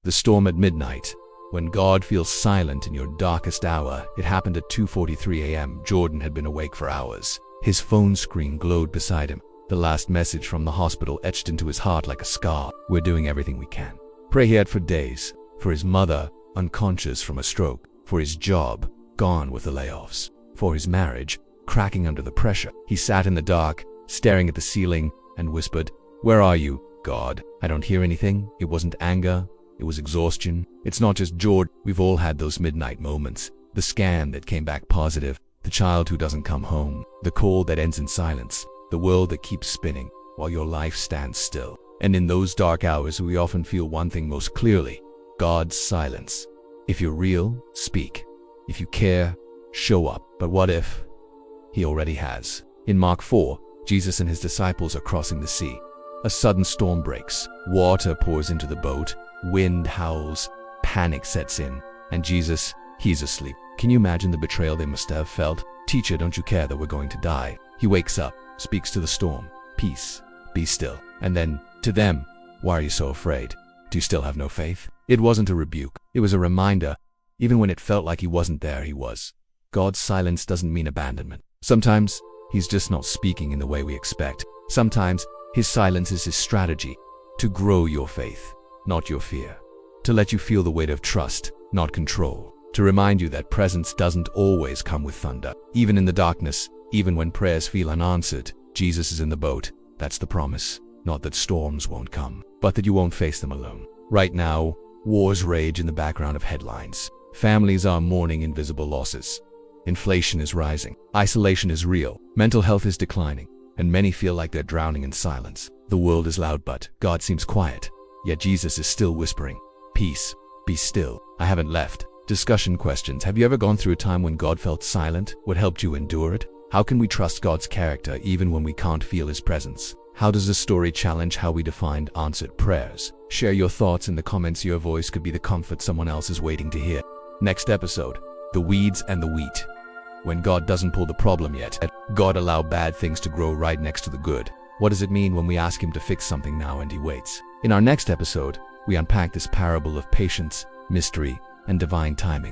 The storm at midnight. When God feels silent in your darkest hour. It happened at 2:43 a.m. Jordan had been awake for hours. His phone screen glowed beside him. The last message from the hospital etched into his heart like a scar. We're doing everything we can. Pray he had for days. For his mother, unconscious from a stroke. For his job, gone with the layoffs. For his marriage, cracking under the pressure. He sat in the dark, staring at the ceiling, and whispered, "Where are you, God? I don't hear anything." It wasn't anger. It was exhaustion. It's not just George. We've all had those midnight moments. The scam that came back positive. The child who doesn't come home. The call that ends in silence. The world that keeps spinning while your life stands still. And in those dark hours, we often feel one thing most clearly: God's silence. If you're real, speak. If you care, show up. But what if he already has? In Mark 4, Jesus and his disciples are crossing the sea. A sudden storm breaks. Water pours into the boat. Wind howls. Panic sets in. And Jesus, he's asleep. Can you imagine the betrayal they must have felt? "Teacher, don't you care that we're going to die?" He wakes up, speaks to the storm. "Peace, be still." And then, to them, "Why are you so afraid? Do you still have no faith?" It wasn't a rebuke. It was a reminder. Even when it felt like he wasn't there, he was. God's silence doesn't mean abandonment. Sometimes, he's just not speaking in the way we expect. Sometimes, his silence is his strategy to grow your faith, not your fear. To let you feel the weight of trust, not control. To remind you that presence doesn't always come with thunder. Even in the darkness, even when prayers feel unanswered, Jesus is in the boat. That's the promise. Not that storms won't come, but that you won't face them alone. Right now, wars rage in the background of headlines. Families are mourning invisible losses. Inflation is rising. Isolation is real. Mental health is declining. And many feel like they're drowning in silence. The world is loud, but God seems quiet. Yet Jesus is still whispering, "Peace, be still. I haven't left." Discussion questions. Have you ever gone through a time when God felt silent? What helped you endure it? How can we trust God's character even when we can't feel his presence? How does this story challenge how we define answered prayers? Share your thoughts in the comments. Your voice could be the comfort someone else is waiting to hear. Next episode, the weeds and the wheat. When God doesn't pull the problem yet, God allow bad things to grow right next to the good. What does it mean when we ask him to fix something now and he waits? In our next episode, we unpack this parable of patience, mystery, and divine timing.